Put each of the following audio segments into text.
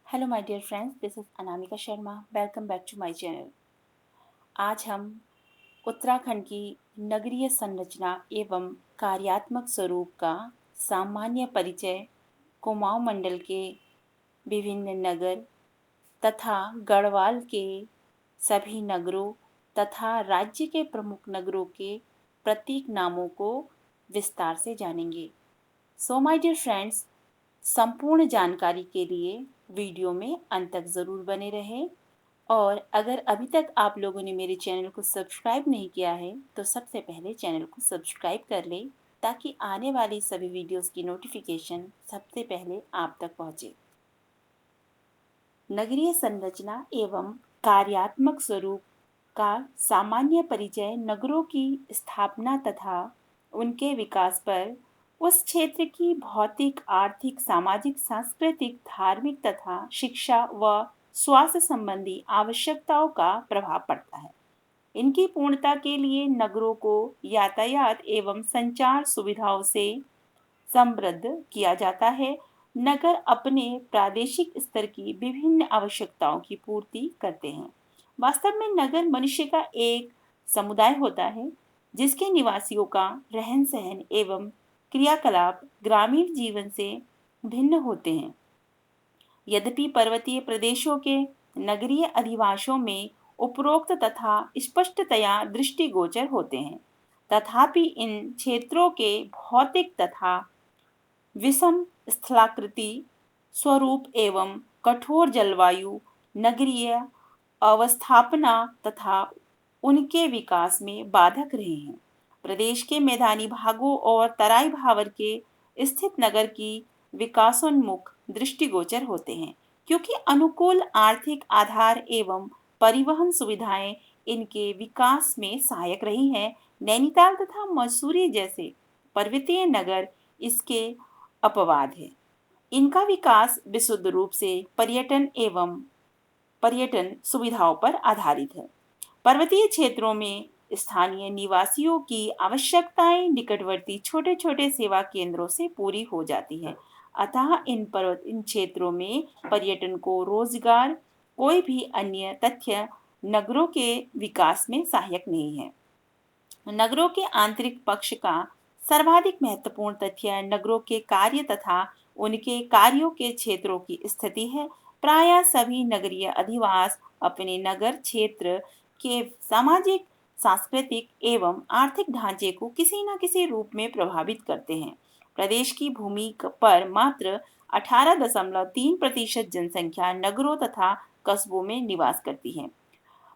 Hello my dear friends, this is Anamika Sharma. Welcome back to my channel. आज हम उत्तराखंड की नगरीय संरचना एवं कार्यात्मक स्वरूप का सामान्य परिचय, कुमाऊं मंडल के विभिन्न नगर तथा गढ़वाल के सभी नगरों तथा राज्य के प्रमुख नगरों के प्रतीक नामों को विस्तार से जानेंगे। सो माय डियर फ्रेंड्स, संपूर्ण जानकारी के लिए वीडियो में अंत तक ज़रूर बने रहें। और अगर अभी तक आप लोगों ने मेरे चैनल को सब्सक्राइब नहीं किया है तो सबसे पहले चैनल को सब्सक्राइब कर लें, ताकि आने वाली सभी वीडियोस की नोटिफिकेशन सबसे पहले आप तक पहुंचे। नगरीय संरचना एवं कार्यात्मक स्वरूप का सामान्य परिचय नगरों की स्थापना तथा उनके विकास पर उस क्षेत्र की भौतिक, आर्थिक, सामाजिक, सांस्कृतिक, धार्मिक तथा शिक्षा व स्वास्थ्य संबंधी आवश्यकताओं का प्रभाव पड़ता है। इनकी पूर्णता के लिए नगरों को यातायात एवं संचार सुविधाओं से समृद्ध किया जाता है। नगर अपने प्रादेशिक स्तर की विभिन्न आवश्यकताओं की पूर्ति करते हैं। वास्तव में नगर मनुष्य का एक समुदाय होता है, जिसके निवासियों का रहन सहन एवं क्रियाकलाप ग्रामीण जीवन से भिन्न होते हैं। यद्यपि पर्वतीय प्रदेशों के नगरीय अधिवासों में उपरोक्त तथा स्पष्टतया दृष्टिगोचर होते हैं, तथापि इन क्षेत्रों के भौतिक तथा विषम स्थलाकृति स्वरूप एवं कठोर जलवायु नगरीय अवस्थापना तथा उनके विकास में बाधक रहे हैं। प्रदेश के मैदानी भागों और तराई भावर के स्थित नगर की विकासोन्मुख दृष्टिगोचर होते हैं, क्योंकि अनुकूल आर्थिक आधार एवं परिवहन सुविधाएं इनके विकास में सहायक रही हैं। नैनीताल तथा मसूरी जैसे पर्वतीय नगर इसके अपवाद है। इनका विकास विशुद्ध रूप से पर्यटन सुविधाओं पर आधारित है। पर्वतीय क्षेत्रों में स्थानीय निवासियों की आवश्यकताएं निकटवर्ती छोटे छोटे सेवा केंद्रों से पूरी हो जाती है। अतः इन क्षेत्रों में पर्यटन को रोजगार कोई भी अन्य तथ्य नगरों के विकास में सहायक नहीं है। नगरों के आंतरिक पक्ष का सर्वाधिक महत्वपूर्ण तथ्य नगरों के कार्य तथा उनके कार्यों के क्षेत्रों की स्थिति है। प्रायः सभी नगरीय अधिवास अपने नगर क्षेत्र के सामाजिक, सांस्कृतिक एवं आर्थिक ढांचे को किसी न किसी रूप में प्रभावित करते हैं। प्रदेश की भूमि पर मात्र 18.3% जनसंख्या नगरों तथा कस्बों में निवास करती है।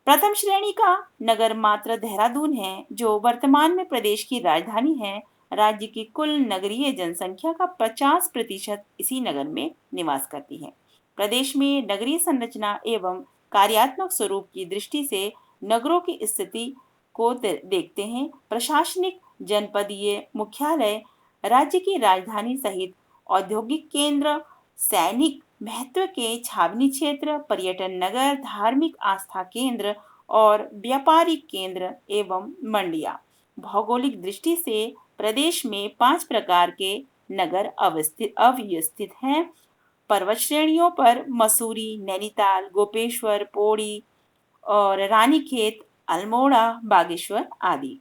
प्रथम श्रेणी का नगर मात्र देहरादून है, जो वर्तमान में प्रदेश की राजधानी है। राज्य की कुल नगरीय जनसंख्या का 50% इसी नगर में निवास करती है। प्रदेश में नगरीय संरचना एवं कार्यात्मक स्वरूप की दृष्टि से नगरों की स्थिति को देखते हैं। प्रशासनिक जनपदीय मुख्यालय, राज्य की राजधानी सहित औद्योगिक केंद्र, सैनिक महत्व के छावनी क्षेत्र, पर्यटन नगर, धार्मिक आस्था केंद्र और व्यापारिक केंद्र एवं मंडियां। भौगोलिक दृष्टि से प्रदेश में 5 प्रकार के नगर अवस्थित हैं। पर्वत श्रेणियों पर मसूरी, नैनीताल, गोपेश्वर, पौड़ी और रानीखेत, अल्मोड़ा, बागेश्वर आदि।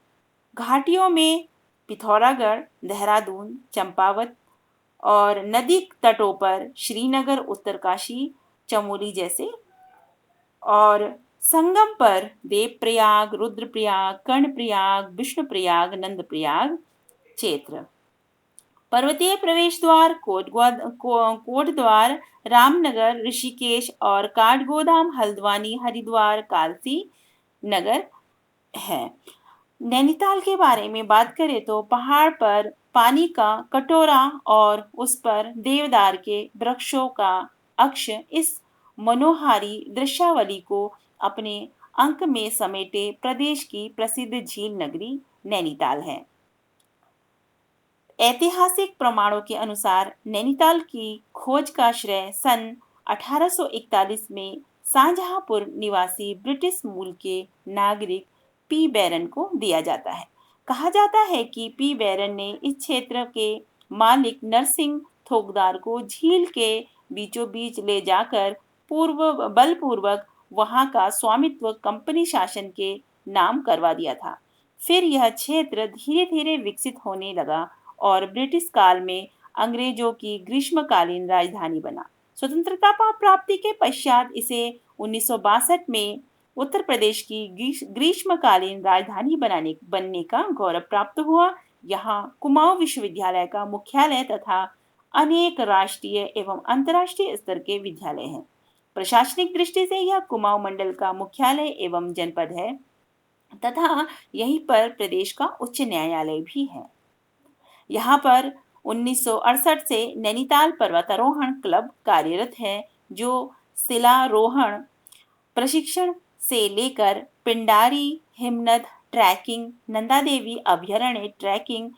घाटियों में पिथौरागढ़, देहरादून, चंपावत और नदी तटों पर श्रीनगर, उत्तरकाशी, चमोली जैसे, और संगम पर देवप्रयाग, रुद्रप्रयाग, कर्णप्रयाग, विष्णुप्रयाग, नंदप्रयाग क्षेत्र। पर्वतीय प्रवेश द्वार कोटद्वार, रामनगर, ऋषिकेश और काठगोदाम, हल्द्वानी, हरिद्वार, कालसी नगर है। नैनीताल के बारे में बात करें तो पहाड़ पर पानी का कटोरा और उस पर देवदार के वृक्षों का अक्ष इस मनोहारी दृश्यावली को अपने अंक में समेटे प्रदेश की प्रसिद्ध झील नगरी नैनीताल है। ऐतिहासिक प्रमाणों के अनुसार नैनीताल की खोज का श्रेय सन 1841 में शाहजहांपुर निवासी ब्रिटिश मूल के नागरिक पी बैरन को दिया जाता है। कहा जाता है कि पी बैरन ने इस क्षेत्र के मालिक नरसिंह थोकदार को झील के बीचों बीच ले जाकर बलपूर्वक वहां का स्वामित्व कंपनी शासन के नाम करवा दिया था। फिर यह क्षेत्र धीरे धीरे विकसित होने लगा और ब्रिटिश काल में अंग्रेजों की ग्रीष्मकालीन राजधानी बना। स्वतंत्रता प्राप्ति के पश्चात इसे 1962 में उत्तर प्रदेश की ग्रीष्मकालीन राजधानी बनने का गौरव प्राप्त हुआ। यहाँ कुमाऊं विश्वविद्यालय का मुख्यालय तथा अनेक राष्ट्रीय एवं अंतर्राष्ट्रीय स्तर के विद्यालय हैं। प्रशासनिक दृष्टि से यह कुमाऊं मंडल का मुख्यालय एवं जनपद है तथा यहीं पर प्रदेश का उच्च न्यायालय भी है। यहाँ पर 1968 से नैनीताल पर्वतारोहण क्लब कार्यरत है, जो शिलारोहण प्रशिक्षण से लेकर पिंडारी हिमनद ट्रैकिंग, नंदा देवी अभयारण्य ट्रैकिंग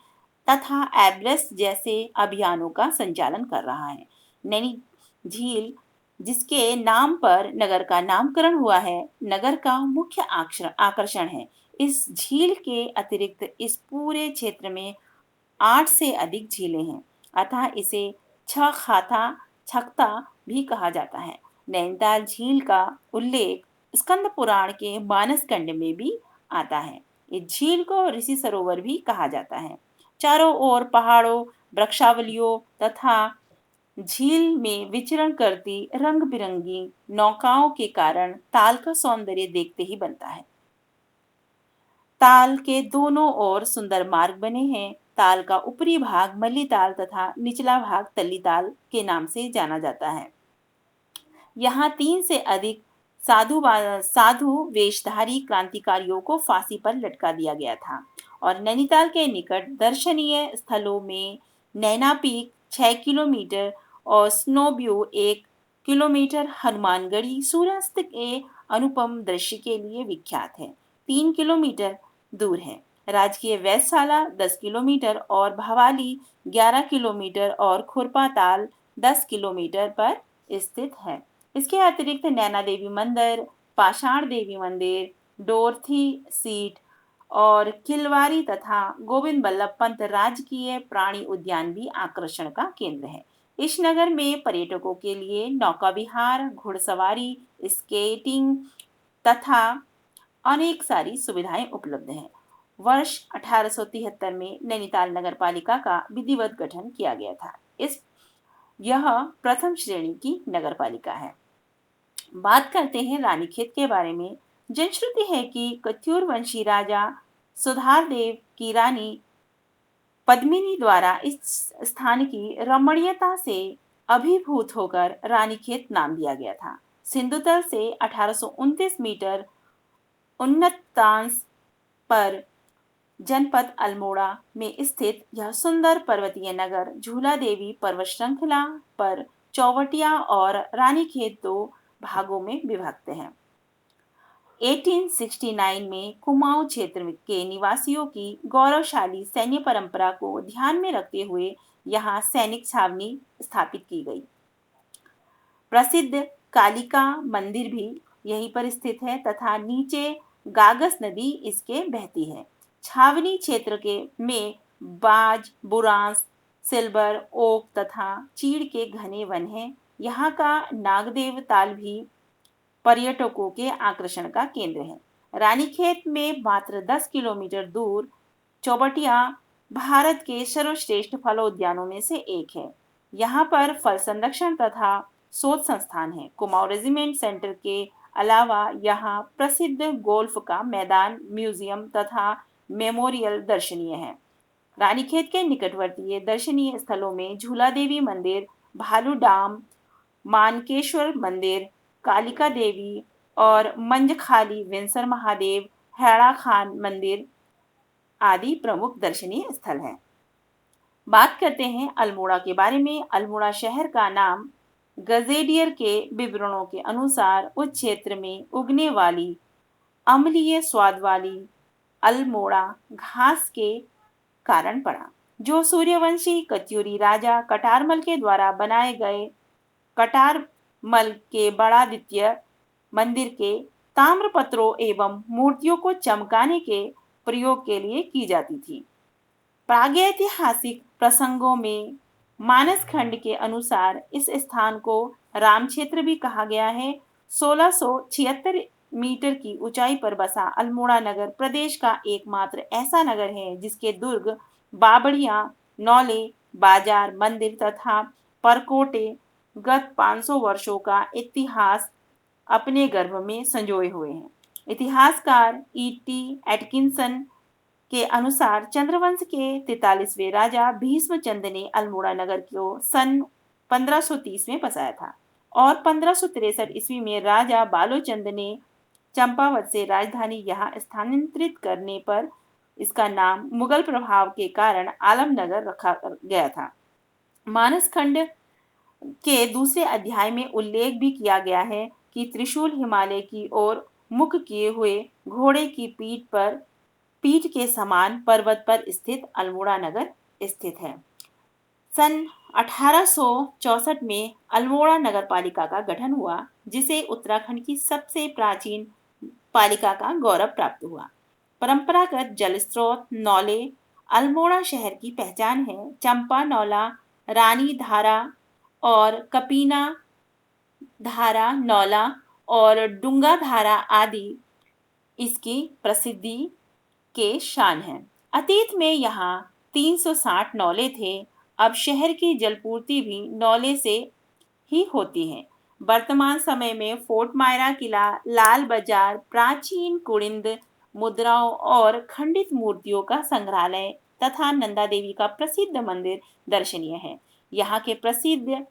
तथा एवरेस्ट जैसे अभियानों का संचालन कर रहा है। नैनी झील, जिसके नाम पर नगर का नामकरण हुआ है, नगर का मुख्य आकर्षण है। इस झील के अतिरिक्त इस पूरे क्षेत्र में 8 से अधिक झीलें हैं, अतः इसे छखाता छकता भी कहा जाता है। नैनीताल झील का उल्लेख स्कंद पुराण के मानसखंड में भी आता है। इस झील को ऋषि सरोवर भी कहा जाता है। चारों ओर पहाड़ों, वृक्षावलियों तथा झील में विचरण करती रंग बिरंगी नौकाओं के कारण ताल का सौंदर्य देखते ही बनता है। ताल के दोनों ओर सुंदर मार्ग बने हैं। ताल का ऊपरी भाग मल्ली ताल तथा निचला भाग तल्ली ताल के नाम से जाना जाता है। यहाँ 3 से अधिक साधु वेशधारी क्रांतिकारियों को फांसी पर लटका दिया गया था। और नैनीताल के निकट दर्शनीय स्थलों में नैना पीक 6 किलोमीटर और स्नो व्यू 1 किलोमीटर, हनुमानगढ़ी सूर्यास्त के अनुपम दृश्य के लिए विख्यात है, 3 किलोमीटर दूर है। राजकीय वेधशाला 10 किलोमीटर और भवाली 11 किलोमीटर और खुरपा ताल 10 किलोमीटर पर स्थित है। इसके अतिरिक्त नैना देवी मंदिर, पाषाण देवी मंदिर, डोरथी सीट और किलवारी तथा गोविंद बल्लभ पंत राजकीय प्राणी उद्यान भी आकर्षण का केंद्र है। इस नगर में पर्यटकों के लिए नौका विहार, घुड़सवारी, स्केटिंग तथा अनेक सारी सुविधाएं उपलब्ध हैं। वर्ष 1873 में नैनीताल नगर पालिका का विधिवत गठन किया गया था। यह प्रथम श्रेणी की नगर पालिका है। बात करते हैं रानीखेत के बारे में। जनश्रुति है कि कत्यूर वंशी राजा सुधारदेव की रानी पद्मिनी द्वारा इस स्थान की रमणीयता से अभिभूत होकर रानीखेत नाम दिया गया था। सिंधुतल से 1829 मीटर उन्नतांश पर जनपद अल्मोड़ा में स्थित यह सुंदर पर्वतीय नगर झूला देवी पर्वत श्रृंखला पर चौवटिया और रानीखेत 2 भागों में विभक्त है। 1869 में कुमाऊं क्षेत्र के निवासियों की गौरवशाली सैन्य परंपरा को ध्यान में रखते हुए यहाँ सैनिक छावनी स्थापित की गई। प्रसिद्ध कालिका मंदिर भी यहीं पर स्थित है तथा नीचे गागस नदी इसके बहती है। छावनी क्षेत्र के में बाज, बुरांस, सिल्वर, ओक तथा चीड़ के घने वन हैं। यहाँ का नागदेव ताल भी पर्यटकों के आकर्षण का केंद्र है। रानीखेत में मात्र 10 किलोमीटर दूर चौबटिया भारत के सर्वश्रेष्ठ फलोद्यानों में से एक है। यहाँ पर फल संरक्षण तथा शोध संस्थान है। कुमाऊं रेजिमेंट सेंटर के अलावा यहाँ प्रसिद्ध गोल्फ का मैदान, म्यूजियम तथा मेमोरियल दर्शनीय है। रानीखेत के निकटवर्तीय दर्शनीय स्थलों में झूला देवी मंदिर, भालू डाम, मानकेश्वर मंदिर, कालिका देवी और मंजखाली विंसर महादेव, हैड़ा खान मंदिर आदि प्रमुख दर्शनीय स्थल हैं। बात करते हैं अल्मोड़ा के बारे में। अल्मोड़ा शहर का नाम गजेडियर के विवरणों के अनुसार उस क्षेत्र में उगने वाली अम्लीय स्वाद वाली अल्मोड़ा घास के कारण पड़ा, जो सूर्यवंशी कत्यूरी राजा कटारमल के द्वारा बनाए गए कटारमल के बड़ादित्य मंदिर के ताम्रपत्रों एवं मूर्तियों को चमकाने के प्रयोग के लिए की जाती थी। प्रागैतिहासिक प्रसंगों में मानस खंड के अनुसार इस स्थान को राम क्षेत्र भी कहा गया है। 1676 मीटर की ऊंचाई पर बसा अल्मोड़ा नगर प्रदेश का एकमात्र ऐसा नगर है जिसके दुर्ग, बावड़ियां, नौले, बाजार, मंदिर तथा परकोटे गत 500 वर्षों का इतिहास अपने गर्भ में संजोए हुए हैं। इतिहासकार ईटी एटकिंसन के अनुसार चंद्रवंश के 43वें राजा भीष्मचंद ने अल्मोड़ा नगर को सन 1530 में बसाया था और 1563 ईस्वी में राजा बालोचंद ने चंपावत से राजधानी यहाँ स्थानांतरित करने पर इसका नाम मुगल प्रभाव के कारण आलमनगर रखा गया था। मानस खंड के दूसरे अध्याय में उल्लेख भी किया गया है कि त्रिशूल हिमालय की ओर मुख किए हुए घोड़े की पीठ के समान पर्वत पर स्थित अल्मोड़ा नगर स्थित है। सन 1864 में अल्मोड़ा नगर पालिका का गठन हुआ, जिसे उत्तराखंड की सबसे प्राचीन पालिका का गौरव प्राप्त हुआ। परंपरागत जल स्रोत नौले अल्मोड़ा शहर की पहचान है। चंपा नौला, रानी धारा और कपीना धारा नौला और डूंगा धारा आदि इसकी प्रसिद्धि के शान हैं। अतीत में यहाँ 360 नौले थे। अब शहर की जलपूर्ति भी नौले से ही होती है। वर्तमान समय में फोर्ट मायरा किला, लाल बाजार, प्राचीन कुड़िंद मुद्राओं और खंडित मूर्तियों का संग्रहालय तथा नंदा देवी का प्रसिद्ध मंदिर दर्शनीय है। यहाँ के प्रसिद्ध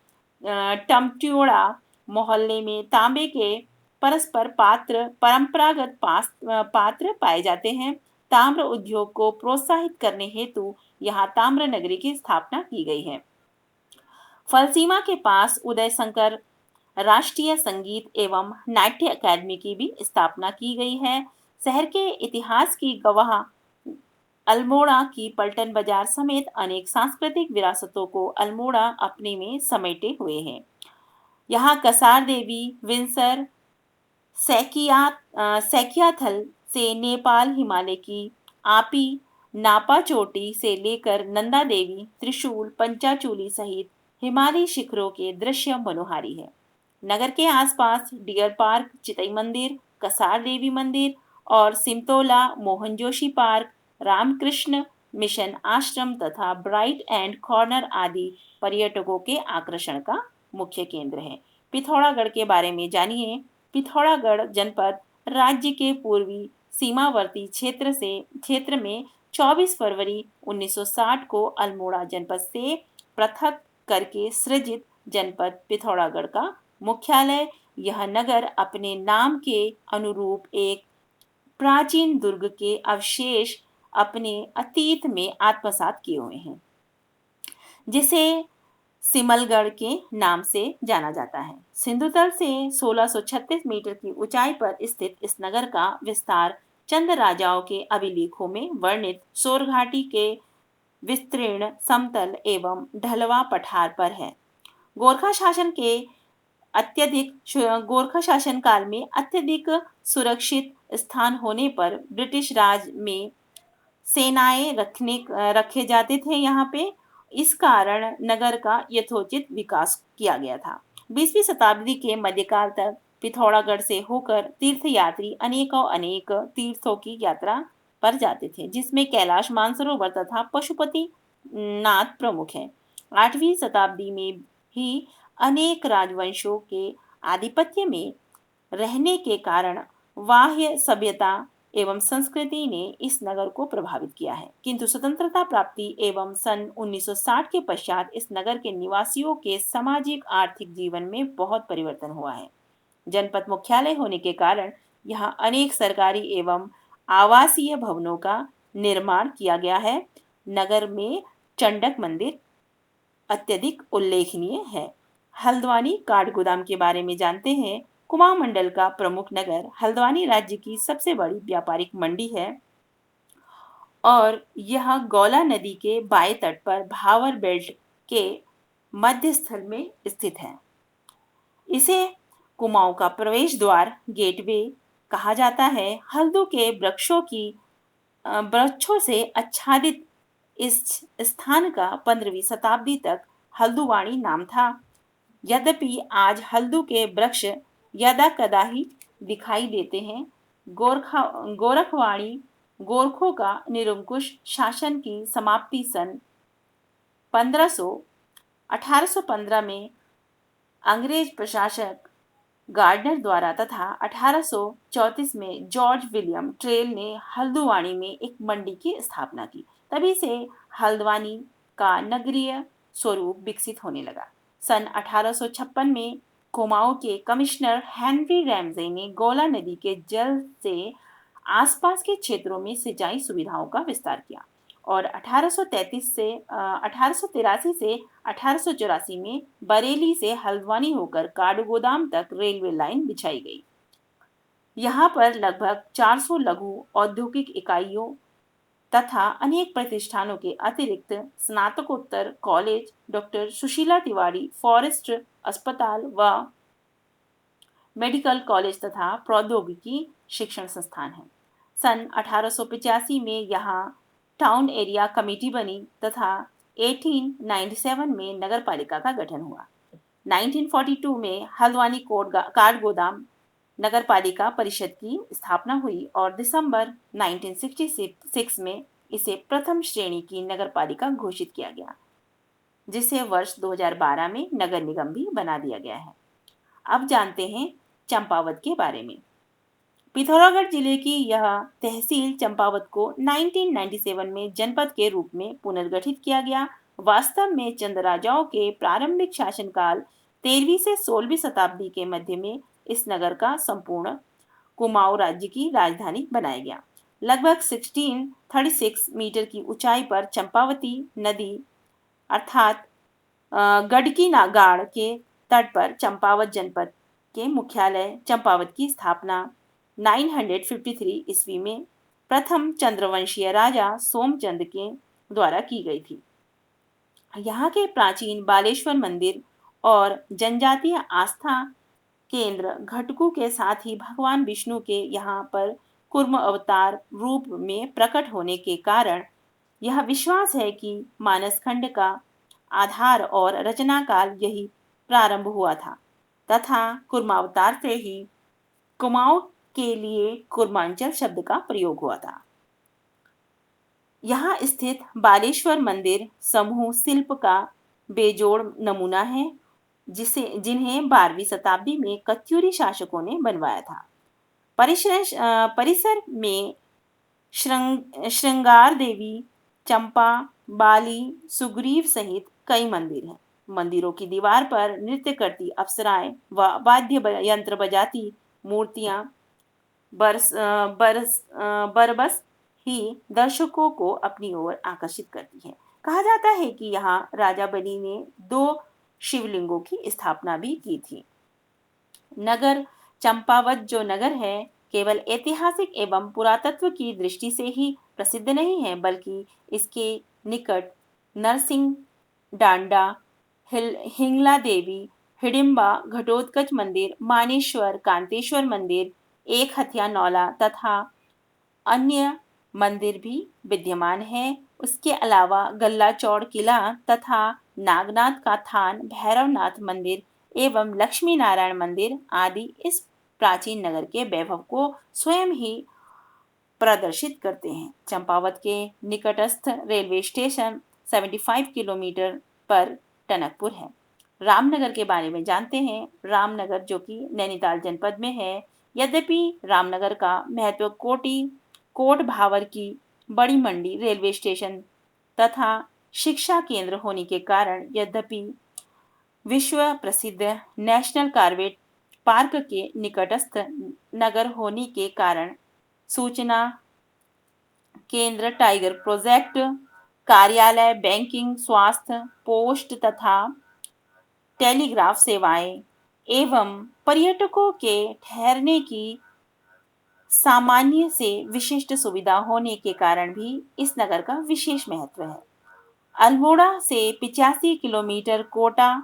टमट्योड़ा मोहल्ले में तांबे के परस्पर परंपरागत पात्र पाए जाते हैं। ताम्र उद्योग को प्रोत्साहित करने हेतु यहाँ ताम्र नगरी की स्थापना की गई है। फलसीमा के पास उदय शंकर राष्ट्रीय संगीत एवं नाट्य अकादमी की भी स्थापना की गई है। शहर के इतिहास की गवाह अल्मोड़ा की पलटन बाजार समेत अनेक सांस्कृतिक विरासतों को अल्मोड़ा अपने में समेटे हुए है। यहाँ कसार देवी, विंसर, सैकियाथल से नेपाल हिमालय की आपी नापा चोटी से लेकर नंदा देवी, त्रिशूल, पंचाचूली सहित हिमालयी शिखरों के दृश्य मनोहारी है। नगर के आसपास डियर पार्क, चितई मंदिर, कसार देवी मंदिर और सिमतोला मोहन जोशी पार्क, रामकृष्ण मिशन आश्रम तथा ब्राइट एंड कॉर्नर आदि पर्यटकों के आकर्षण का मुख्य केंद्र है। पिथौरागढ़ के बारे में जानिए। पिथौरागढ़ जनपद राज्य के पूर्वी सीमावर्ती क्षेत्र में 24 फरवरी 1960 को अल्मोड़ा जनपद से पृथक करके सृजित जनपद पिथौरागढ़ का मुख्यालय। यह नगर अपने नाम के अनुरूप एक प्राचीन दुर्ग के अवशेष अपने अतीत में आत्मसात किए हुए हैं, जिसे सिमलगढ़ के नाम से जाना जाता है। सिंधुतल से 1636 मीटर की ऊंचाई पर स्थित इस नगर का विस्तार चंद राजाओं के अभिलेखों में वर्णित सोरघाटी के विस्तीर्ण समतल एवं ढलवा पठार पर है। गोरखा शासन काल में अत्यधिक सुरक्षित स्थान होने पर ब्रिटिश राज में सेनाएं रखे जाते थे यहाँ पे। इस कारण नगर का यथोचित विकास किया गया था। 20वीं शताब्दी के मध्यकाल तक पिथौरागढ़ से होकर तीर्थयात्री अनेक तीर्थों की यात्रा पर जाते थे, जिसमें कैलाश मानसरोवर तथा पशुपति नाथ प्रमुख है। 8वीं शताब्दी में ही अनेक राजवंशों के आधिपत्य में रहने के कारण बाह्य सभ्यता एवं संस्कृति ने इस नगर को प्रभावित किया है, किंतु स्वतंत्रता प्राप्ति एवं सन 1960 के पश्चात इस नगर के निवासियों के सामाजिक आर्थिक जीवन में बहुत परिवर्तन हुआ है। जनपद मुख्यालय होने के कारण यहाँ अनेक सरकारी एवं आवासीय भवनों का निर्माण किया गया है। नगर में चंडक मंदिर अत्यधिक उल्लेखनीय है। हल्द्वानी काठगोदाम के बारे में जानते हैं। कुमाऊं मंडल का प्रमुख नगर हल्द्वानी राज्य की सबसे बड़ी व्यापारिक मंडी है और यह गौला नदी के बाएं तट पर भावर बेल्ट के मध्य स्थल में स्थित है। इसे कुमाऊं का प्रवेश द्वार गेटवे कहा जाता है। हल्दू के वृक्षों से आच्छादित इस स्थान का 15वीं शताब्दी तक हल्दुवाणी नाम था। यद्यपि आज हल्दू के वृक्ष यदा कदा ही दिखाई देते हैं। गोरखवाणी गोरखों का निरंकुश शासन की समाप्ति सन 1500 1815 में अंग्रेज प्रशासक गार्डनर द्वारा तथा 1834 में जॉर्ज विलियम ट्रेल ने हल्द्वानी में एक मंडी की स्थापना की। तभी से हल्द्वानी का नगरीय स्वरूप विकसित होने लगा। सन 1856 में कुमाऊं के कमिश्नर हेनरी रैमजे ने गोला नदी के जल से आसपास के क्षेत्रों में सिंचाई सुविधाओं का विस्तार किया और 1883 से 1884 में बरेली से हल्द्वानी होकर काठगोदाम तक रेलवे लाइन बिछाई गई। यहाँ पर लगभग 400 लघु औद्योगिक इकाइयों तथा अनेक प्रतिष्ठानों के अतिरिक्त स्नातकोत्तर college, doctor Sushila Tiwari forest अस्पताल व मेडिकल कॉलेज तथा प्रौद्योगिकी शिक्षण संस्थान है। सन 1885 में यहाँ टाउन एरिया कमेटी बनी तथा 1897 में नगर पालिका का गठन हुआ। 1942 में हल्द्वानी काठगोदाम नगर पालिका परिषद की स्थापना हुई और दिसंबर 1966 में इसे प्रथम श्रेणी की नगर पालिका घोषित किया गया, जिसे वर्ष 2012 में नगर निगम भी बना दिया गया है। अब जानते हैं चंपावत के बारे में। पिथौरागढ़ जिले की यह तहसील चंपावत को 1997 में जनपद के रूप में पुनर्गठित किया गया। वास्तव में चंद राजाओं के प्रारंभिक शासनकाल 13वीं से 16वीं शताब्दी के मध्य में इस नगर का संपूर्ण कुमाऊं राज्य की राजधानी बनाया गया। लगभग 1636 मीटर की ऊंचाई पर चंपावती नदी अर्थात गडकी नागाड़ के तट पर चंपावत जनपद के मुख्यालय चंपावत की स्थापना 953 ईस्वी में प्रथम चंद्रवंशीय राजा सोमचंद के द्वारा की गई थी। यहाँ के प्राचीन बालेश्वर मंदिर और जनजातीय आस्था केंद्र घटकू के साथ ही भगवान विष्णु के यहाँ पर कुर्म अवतार रूप में प्रकट होने के कारण यह विश्वास है कि मानसखंड का आधार और रचना काल यही प्रारंभ हुआ था तथा कुर्मावतार से ही कुमाऊं के लिए कुर्मांचल शब्द का प्रयोग हुआ था। यहाँ स्थित बालेश्वर मंदिर समूह शिल्प का बेजोड़ नमूना है, जिन्हें 12वीं शताब्दी में कत्यूरी शासकों ने बनवाया था। परिसर में श्रृंगार देवी, चंपा, बाली, सुग्रीव सहित कई मंदिर हैं। मंदिरों की दीवार पर नृत्य करती अप्सराएं व वाद्य यंत्र बजाती मूर्तियां बरबस ही दर्शकों को अपनी ओर आकर्षित करती है। कहा जाता है कि यहाँ राजा बलि ने 2 शिवलिंगों की स्थापना भी की थी। नगर चंपावत जो नगर है केवल ऐतिहासिक एवं पुरातत्व की दृष्टि से ही प्रसिद्ध नहीं है, बल्कि इसके निकट नरसिंह डांडा, हिंगला देवी, हिडिंबा, घटोत्कच मंदिर, मानेश्वर, कांतेश्वर मंदिर, एक हथिया नौला तथा अन्य मंदिर भी विद्यमान है। उसके अलावा गल्ला चौड़ किला तथा नागनाथ का थान, भैरवनाथ मंदिर एवं लक्ष्मी नारायण मंदिर आदि इस प्राचीन नगर के वैभव को स्वयं ही प्रदर्शित करते हैं। चंपावत के निकटस्थ रेलवे स्टेशन 75 किलोमीटर पर टनकपुर है। रामनगर के बारे में जानते हैं। रामनगर जो कि नैनीताल जनपद में है, यद्यपि रामनगर का महत्व कोट भावर की बड़ी मंडी रेलवे स्टेशन तथा शिक्षा केंद्र होने के कारण, यद्यपि विश्व प्रसिद्ध नेशनल कार्बेट पार्क के निकटस्थ नगर होने के कारण सूचना केंद्र, टाइगर प्रोजेक्ट कार्यालय, बैंकिंग, स्वास्थ्य, पोस्ट तथा टेलीग्राफ सेवाएं एवं पर्यटकों के ठहरने की सामान्य से विशिष्ट सुविधा होने के कारण भी इस नगर का विशेष महत्व है। अल्मोड़ा से 85 किलोमीटर, कोटा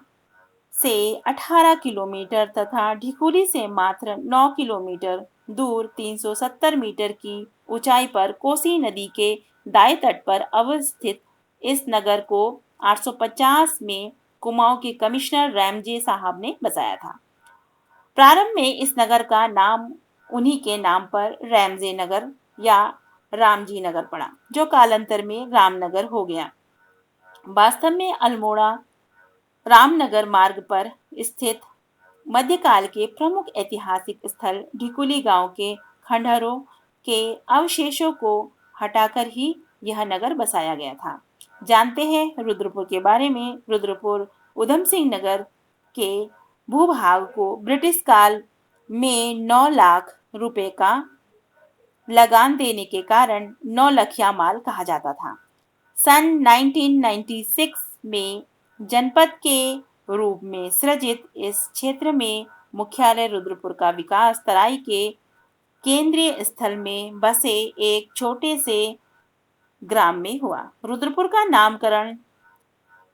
से 18 किलोमीटर तथा ढिकुली से मात्र 9 किलोमीटर दूर 370 मीटर की ऊंचाई पर कोसी नदी के दाएं तट पर अवस्थित इस नगर को 850 में कुमाऊं के कमिश्नर रैमजे साहब ने बसाया था। प्रारंभ में इस नगर का नाम उन्हीं के नाम पर रैमजे नगर या रामजी नगर पड़ा, जो कालांतर में रामनगर हो गया। वास्तव में अल्मोड़ा रामनगर मार्ग पर स्थित मध्यकाल के प्रमुख ऐतिहासिक स्थल ढिकुली गांव के खंडहरों के अवशेषों को हटाकर ही यह नगर बसाया गया था। जानते हैं रुद्रपुर के बारे में। रुद्रपुर उधम सिंह नगर के भूभाग को ब्रिटिश काल में 9 लाख रुपए का लगान देने के कारण नौलखिया माल कहा जाता था। सन 1996 में जनपद के रूप में सृजित इस क्षेत्र में मुख्यालय रुद्रपुर का विकास तराई के केंद्रीय स्थल में बसे एक छोटे से ग्राम में हुआ। रुद्रपुर का नामकरण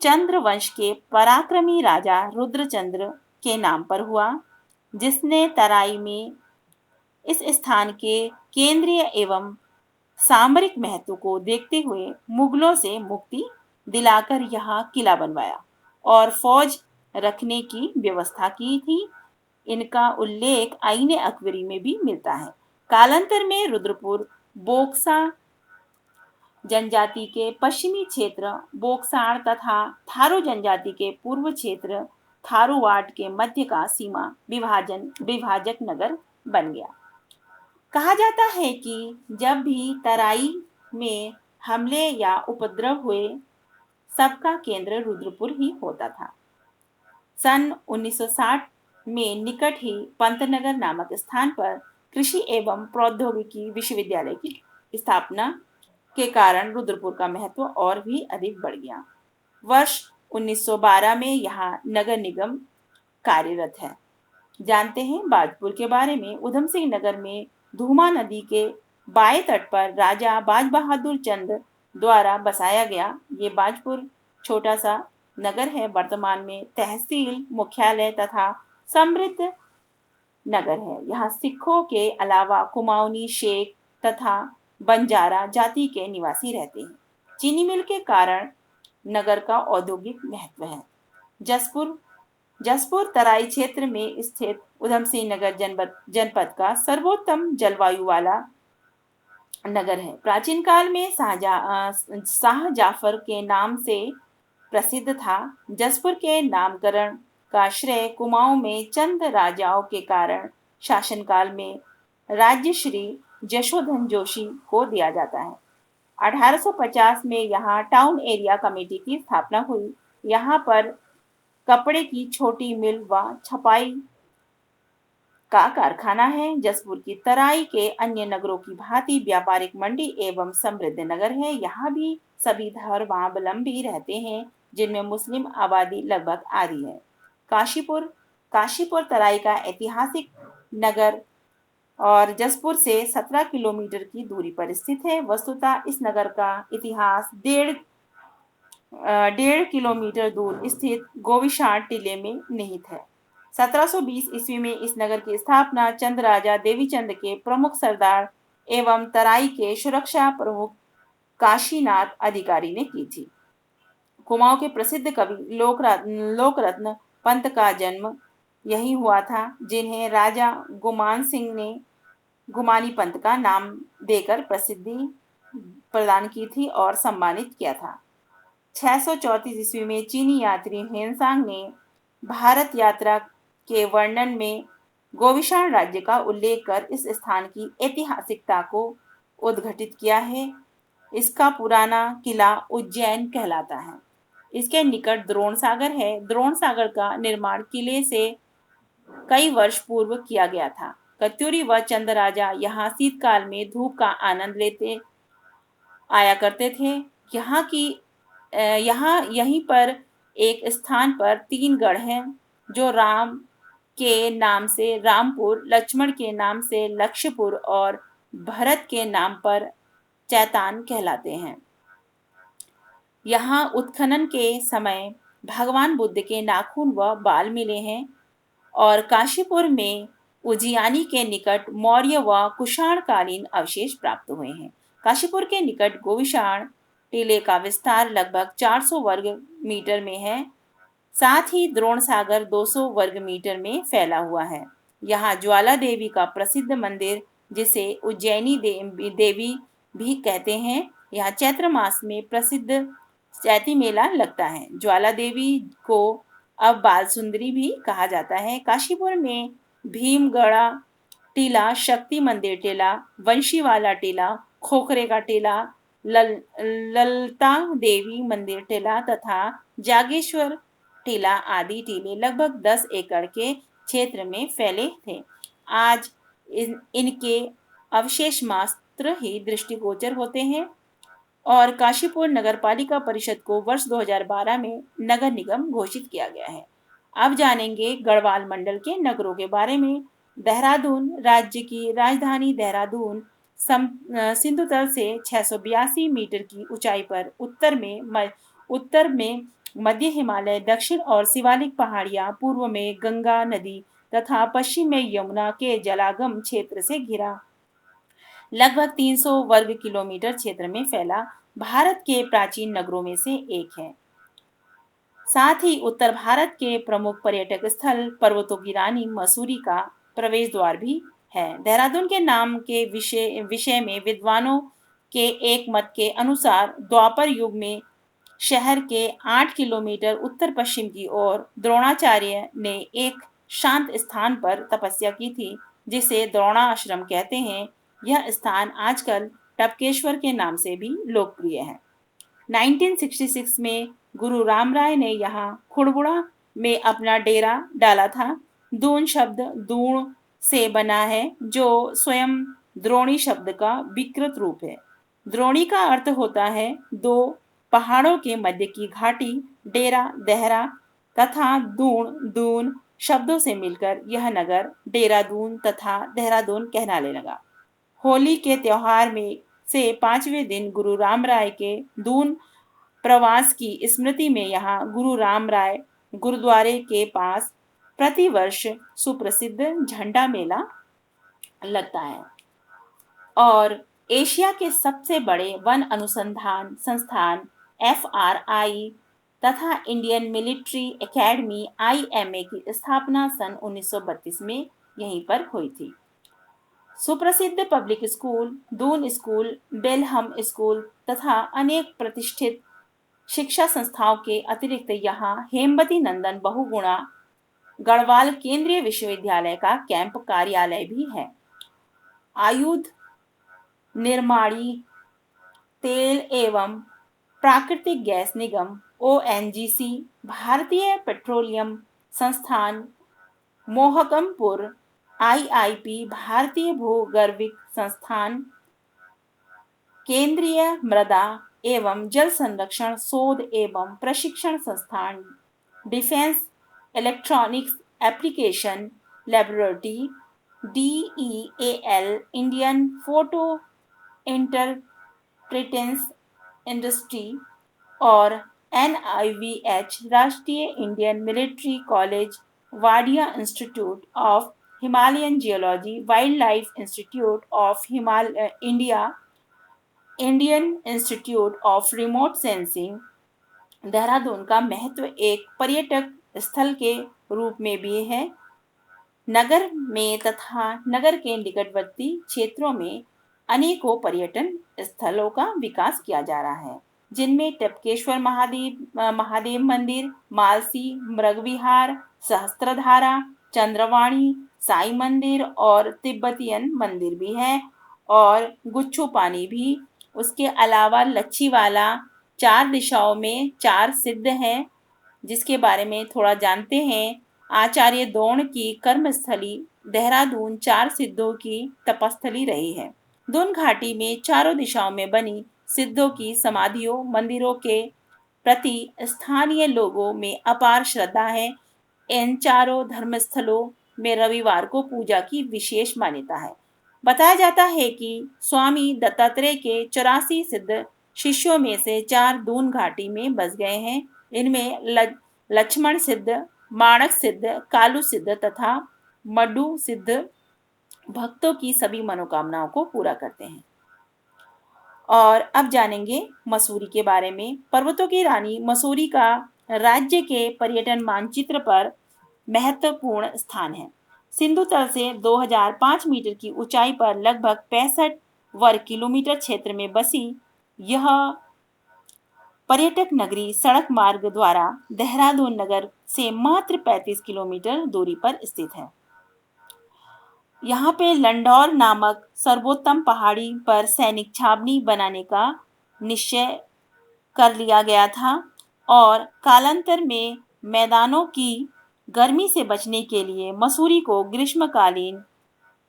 चंद्र वंश के पराक्रमी राजा रुद्रचंद्र के नाम पर हुआ, जिसने तराई में इस स्थान के केंद्रीय एवं सामरिक महत्व को देखते हुए मुगलों से मुक्ति दिलाकर यहाँ किला बनवाया और फौज रखने की व्यवस्था की थी। इनका उल्लेख आईने अकबरी में भी मिलता है। कालांतर में रुद्रपुर बोक्सा जनजाति के पश्चिमी क्षेत्र बोक्साड़ तथा थारू जनजाति के पूर्व क्षेत्र थारूवाड़ के मध्य का सीमा विभाजक नगर बन गया। कहा जाता है कि जब भी तराई में हमले या उपद्रव हुए, सबका केंद्र रुद्रपुर ही होता था। सन 1960 में निकट ही पंतनगर नामक स्थान पर कृषि एवं प्रौद्योगिकी विश्वविद्यालय की स्थापना के कारण रुद्रपुर का महत्व और भी अधिक बढ़ गया। वर्ष 1912 में यहाँ नगर निगम कार्यरत है। जानते हैं बाजपुर के बारे में। उधम सिंह नगर में धूमा नदी के बाएं तट पर राजा बाज बहादुर चंद द्वारा बसाया गया ये बाजपुर छोटा सा नगर है। वर्तमान में तहसील मुख्यालय तथा समृद्ध नगर है। यहाँ सिखों के अलावा कुमाऊनी, शेख तथा बंजारा जाति के निवासी रहते हैं। चीनी मिल के कारण नगर का औद्योगिक महत्व है। जसपुर तराई क्षेत्र में स्थित उधम सिंह नगर जनपद का सर्वोत्तम जलवायु वाला नगर है। प्राचीन काल में शाह जाफर के नाम से प्रसिद्ध था। जसपुर के नामकरण का श्रेय कुमाऊं में चंद राजाओं के कारण शासनकाल में राज्य श्री जशोधन जोशी को दिया जाता है। 1850 में यहाँ टाउन एरिया कमेटी की स्थापना हुई। यहाँ पर कपड़े की छोटी मिल व छपाई का कारखाना है। जसपुर की तराई के अन्य नगरों की भांति व्यापारिक मंडी एवं समृद्ध नगर है। यहाँ भी सभी धर्मावलंबी रहते हैं, जिनमें मुस्लिम आबादी लगभग आधी है। काशीपुर तराई का ऐतिहासिक नगर और जसपुर से 17 किलोमीटर की दूरी पर स्थित है। वस्तुतः इस नगर का इतिहास 1.5 किलोमीटर दूर स्थित गोविशाण टीले में निहित है। 1720 ईस्वी में इस नगर की स्थापना चंद राजा देवीचंद के प्रमुख सरदार एवं तराई के सुरक्षा प्रमुख काशीनाथ अधिकारी ने की थी। कुमाऊं के प्रसिद्ध कवि लोकरत्न पंत का जन्म यही हुआ था, जिन्हें राजा गुमान सिंह ने गुमानी पंत का नाम देकर प्रसिद्धि प्रदान की थी और सम्मानित किया था। 634 ईस्वी में चीनी यात्री हेनसांग ने भारत यात्रा के वर्णन में गोविशाण राज्य का उल्लेख कर इस स्थान की ऐतिहासिकता को उद्घाटित किया है। इसका पुराना किला उज्जैन कहलाता है। इसके निकट द्रोण सागर है। द्रोण सागर का निर्माण किले से कई वर्ष पूर्व किया गया था। कत्यूरी व चंद राजा यहाँ शीतकाल में धूप का आनंद लेते आया करते थे। यहीं पर एक स्थान पर 3 गढ़ हैं, जो राम के नाम से रामपुर, लक्ष्मण के नाम से लक्ष्यपुर और भरत के नाम पर चैतान कहलाते हैं। यहाँ उत्खनन के समय भगवान बुद्ध के नाखून व बाल मिले हैं और काशीपुर में उजियानी के निकट मौर्य व कुषाण कालीन अवशेष प्राप्त हुए हैं। काशीपुर के निकट गोविशाण टीले का विस्तार लगभग 400 वर्ग मीटर में है। साथ ही द्रोण सागर 200 वर्ग मीटर में फैला हुआ है। यहाँ ज्वाला देवी का प्रसिद्ध मंदिर, जिसे उज्जैनी देवी भी कहते हैं, यहाँ चैत्र मास में प्रसिद्ध चैती मेला लगता है। ज्वाला देवी को अब बाल सुंदरी भी कहा जाता है। काशीपुर में भीमगढ़ा टीला, शक्ति मंदिर टीला, वंशीवाला टीला, खोखरे का टीला, ललता देवी मंदिर टीला तथा जागेश्वर टीला आदि टीले लगभग 10 एकड़ के क्षेत्र में फैले थे। आज इनके अवशेष मात्र ही दृष्टिगोचर होते हैं और काशीपुर नगरपालिका परिषद को वर्ष 2012 में नगर निगम घोषित किया गया है। अब जानेंगे गढ़वाल मंडल के नगरों के बारे में। देहरादून राज्य की राजधानी देहरादून सिंधु तल से 682 मीटर की ऊंचाई पर उत्तर में मध्य हिमालय, दक्षिण और शिवालिक पहाड़ियां, पूर्व में गंगा नदी तथा पश्चिम में यमुना के जलागम क्षेत्र से घिरा लगभग 300 वर्ग किलोमीटर क्षेत्र में फैला भारत के प्राचीन नगरों में से एक है। साथ ही उत्तर भारत के प्रमुख पर्यटक स्थल पर्वतों की रानी मसूरी का प्रवेश द्वार भी है। देहरादून के नाम के विषय में विद्वानों के एक मत के अनुसार द्वापर युग में शहर के 8 किलोमीटर उत्तर पश्चिम की ओर द्रोणाचार्य ने एक शांत स्थान पर तपस्या की थी, जिसे द्रोणाश्रम कहते हैं। यह स्थान आजकल टपकेश्वर के नाम से भी लोकप्रिय है। 1966 में गुरु रामराय ने यहाँ खुड़बुड़ा में अपना डेरा डाला था। दून शब्द दूण से बना है, जो स्वयं द्रोणी शब्द का विकृत रूप है। द्रोणी का अर्थ होता है दो पहाड़ों के मध्य की घाटी। डेरा देहरा तथा दून शब्दों से मिलकर यह नगर देहरादून तथा देहरादून कहलाने लगा। होली के त्योहार में से 5वें दिन गुरु रामराय के दून प्रवास की स्मृति में यहाँ गुरु रामराय गुरुद्वारे के पास प्रतिवर्ष सुप्रसिद्ध झंडा मेला लगता है। और एशिया के सबसे बड़े वन अनुसंधान संस्थान FRI तथा इंडियन मिलिट्री एकेडमी IMA की स्थापना सन 1932 में यहीं पर हुई थी। सुप्रसिद्ध public school, Doon school, Welham school तथा अनेक प्रतिष्ठित शिक्षा संस्थाओं के अतिरिक्त यहाँ हेमवती नंदन बहुगुणा गढ़वाल केंद्रीय विश्वविद्यालय का कैंप कार्यालय भी है। आयुध निर्माणी तेल एवं प्राकृतिक गैस निगम ONGC, भारतीय पेट्रोलियम संस्थान मोहकमपुर, IIP, भारतीय भूगर्भिक संस्थान, केंद्रीय मृदा एवं जल संरक्षण शोध एवं प्रशिक्षण संस्थान, defence electronics application laboratory DEAL, Indian photo interpretation industry और NIVH, राष्ट्रीय Indian military college, Wadia institute of Himalayan geology, wildlife institute of India, Indian institute of remote sensing. Dehradun का महत्व एक पर्यटक स्थल के रूप में भी है। नगर में तथा नगर के निकटवर्ती क्षेत्रों में अनेकों पर्यटन स्थलों का विकास किया जा रहा है, जिनमें टपकेश्वर महादेव मंदिर, मालसी, मृगविहार, सहस्त्रधारा, चंद्रवाणी, साई मंदिर और तिब्बतियन मंदिर भी है और गुच्छू पानी भी। उसके अलावा लच्छीवाला 4 दिशाओं में 4 सिद्ध हैं, जिसके बारे में थोड़ा जानते हैं। आचार्य द्रोण की कर्मस्थली देहरादून 4 सिद्धों की तपस्थली रही है। दून घाटी में चारों दिशाओं में बनी सिद्धों की समाधियों मंदिरों के प्रति स्थानीय लोगों में अपार श्रद्धा है। इन चारों धर्मस्थलों में रविवार को पूजा की विशेष मान्यता है। बताया जाता है कि स्वामी दत्तात्रेय के 84 सिद्ध शिष्यों में से 4 दून घाटी में बस गए हैं। इनमें लक्ष्मण सिद्ध, माणक सिद्ध, कालू सिद्ध तथा मड्डू सिद्ध भक्तों की सभी मनोकामनाओं को पूरा करते हैं। और अब जानेंगे मसूरी के बारे में। पर्वतों की रानी मसूरी का राज्य के पर्यटन मानचित्र पर महत्वपूर्ण स्थान है। सिंधु तल से 2005 मीटर की ऊंचाई पर लगभग 65 वर्ग किलोमीटर क्षेत्र में बसी यह पर्यटक नगरी सड़क मार्ग द्वारा देहरादून नगर से मात्र 35 किलोमीटर दूरी पर स्थित है। यहाँ पे लंढौर नामक सर्वोत्तम पहाड़ी पर सैनिक छावनी बनाने का निश्चय कर लिया गया था और कालांतर में मैदानों की गर्मी से बचने के लिए मसूरी को ग्रीष्मकालीन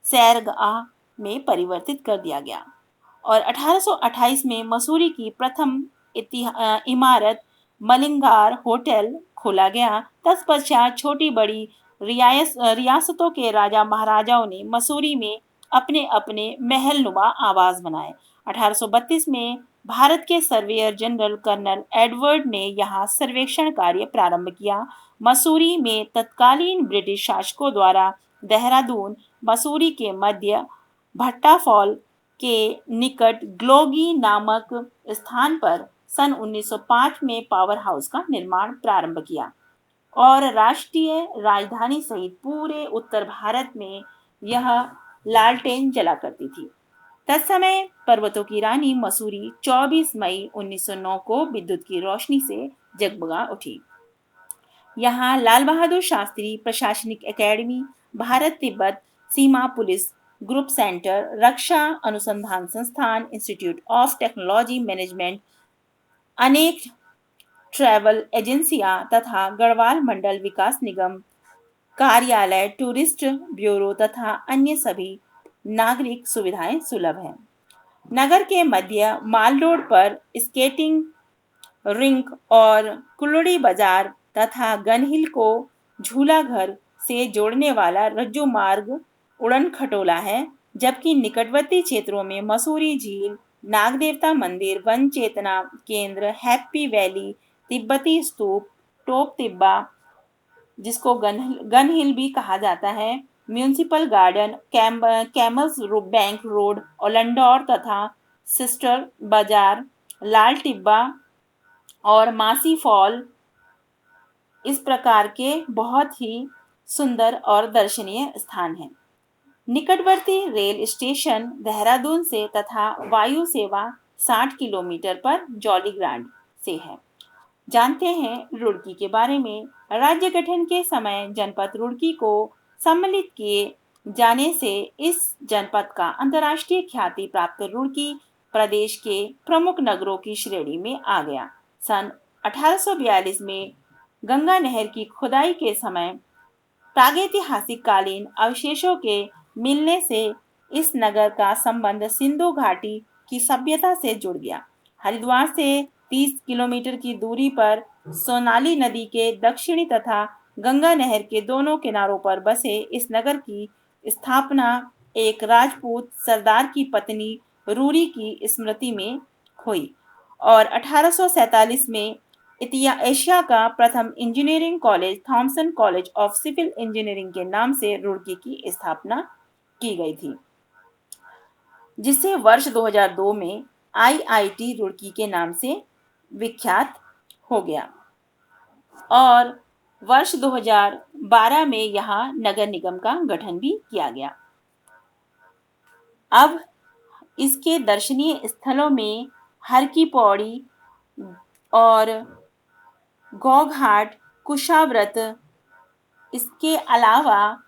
सैरगाह में परिवर्तित कर दिया गया और 1828 में मसूरी की प्रथम इमारत मलिंगार होटल खोला गया। तत्पश्चात छोटी बड़ी रियासतों के राजा महाराजाओं ने मसूरी में अपने अपने महल नुमा आवास बनाए। 1832 में भारत के सर्वेयर जनरल कर्नल एडवर्ड ने यहाँ सर्वेक्षण कार्य प्रारंभ किया। मसूरी में तत्कालीन ब्रिटिश शासकों द्वारा देहरादून मसूरी के मध्य भट्टा फॉल के निकट ग्लोगी नामक स्थान पर सन 1905 में पावर हाउस का निर्माण प्रारंभ किया और राष्ट्रीय राजधानी सहित पूरे उत्तर भारत में यह लालटेन जला करती थी। तत्समय पर्वतों की रानी मसूरी 24 मई 1909 को विद्युत की रोशनी से जगमगा उठी। यहाँ लाल बहादुर शास्त्री प्रशासनिक एकेडमी, भारत तिब्बत सीमा पुलिस ग्रुप सेंटर, रक्षा अनुसंधान संस्थान, इंस्टीट्यूट ऑफ टेक्नोलॉजी मैनेजमेंट, अनेक ट्रैवल एजेंसियां तथा गढ़वाल मंडल विकास निगम कार्यालय, टूरिस्ट ब्यूरो तथा अन्य सभी नागरिक सुविधाएं सुलभ हैं। नगर के मध्य माल रोड पर स्केटिंग रिंक और कुलड़ी बाजार तथा गनहिल को झूला घर से जोड़ने वाला रज्जू मार्ग उड़न खटोला है, जबकि निकटवर्ती क्षेत्रों में मसूरी झील, नागदेवता मंदिर, वन चेतना केंद्र, हैप्पी वैली, तिब्बती स्तूप, टोप तिब्बा जिसको गन हिल भी कहा जाता है, municipal garden, camel's back road, Landour तथा सिस्टर बाजार, लाल टिब्बा और मासी फॉल इस प्रकार के बहुत ही सुंदर और दर्शनीय स्थान हैं। निकटवर्ती रेल स्टेशन देहरादून से तथा वायु सेवा 60 किलोमीटर पर जॉलीग्रांट से है। जानते हैं रुड़की के बारे में। राज्य गठन के समय जनपद रुड़की को सम्मिलित किए जाने से इस जनपद का अंतर्राष्ट्रीय ख्याति प्राप्त रुड़की प्रदेश के प्रमुख नगरों की श्रेणी में आ गया। सन 1842 में गंगा नहर की खुदाई के समय प्रागैतिहासिक कालीन अवशेषों के मिलने से इस नगर का संबंध सिंधु घाटी की सभ्यता से जुड़ गया। हरिद्वार से 30 किलोमीटर की दूरी पर सोनाली नदी के दक्षिणी तथा गंगा नहर के दोनों किनारों पर बसे इस नगर की स्थापना एक राजपूत सरदार की पत्नी रूरी की स्मृति में हुई और 1847 में एशिया का प्रथम engineering college Thomson college of civil engineering के नाम से रुड़की की स्थापना की गई थी, जिसे वर्ष 2002 में आईआईटी रुड़की के नाम से विख्यात हो गया और वर्ष 2012 में यहाँ नगर निगम का गठन भी किया गया। अब इसके दर्शनीय स्थलों में हर की पौड़ी और गौघाट, कुशाव्रत, इसके अलावा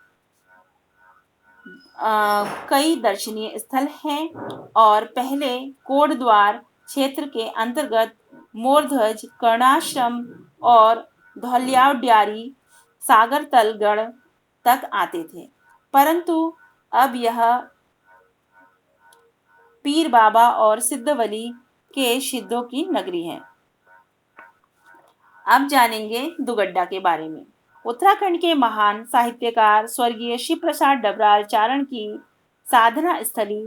कई दर्शनीय स्थल हैं और पहले कोटद्वार क्षेत्र के अंतर्गत मोरध्वज, कर्णाश्रम और धौलियाड्यारी सागर तलगढ़ तक आते थे, परंतु अब यह पीर बाबा और सिद्धवली के सिद्धों की नगरी है। अब जानेंगे दुगड्डा के बारे में। उत्तराखंड के महान साहित्यकार स्वर्गीय शिव प्रसाद डबराल चारण की साधना स्थली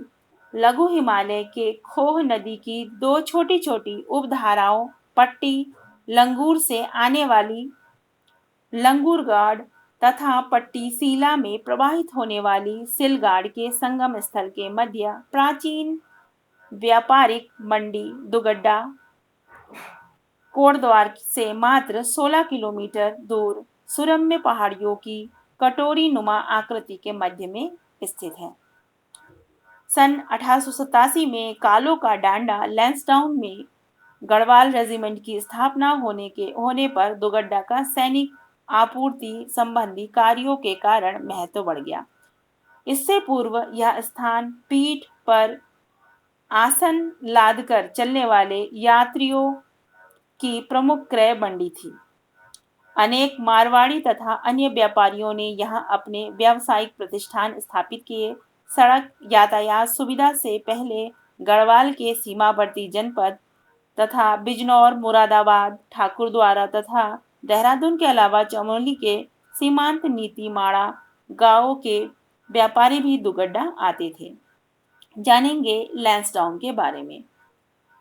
लघु हिमालय के खोह नदी की दो छोटी छोटी उपधाराओं पट्टी लंगूर से आने वाली लंगूरगाड़ तथा पट्टी सीला में प्रवाहित होने वाली सिलगाड़ के संगम स्थल के मध्य प्राचीन व्यापारिक मंडी दुगड्डा कोटद्वार से मात्र 16 किलोमीटर दूर सुरम्य पहाड़ियों की कटोरी नुमा आकृति के मध्य में स्थित है। सन 1887 में कालो का डांडा लैंसडाउन में गढ़वाल रेजिमेंट की स्थापना होने पर दुगड्डा का सैनिक आपूर्ति संबंधी कार्यों के कारण महत्व बढ़ गया। इससे पूर्व यह स्थान पीठ पर आसन लादकर चलने वाले यात्रियों की प्रमुख क्रय मंडी थी। अनेक मारवाड़ी तथा अन्य व्यापारियों ने यहाँ अपने व्यावसायिक प्रतिष्ठान स्थापित किए। सड़क यातायात सुविधा से पहले गढ़वाल के सीमावर्ती जनपद तथा बिजनौर, मुरादाबाद, ठाकुरद्वारा तथा देहरादून के अलावा चमोली के सीमांत नीतीमाड़ा गांवों के व्यापारी भी दुगड्डा आते थे। जानेंगे लैंसडाउन के बारे में।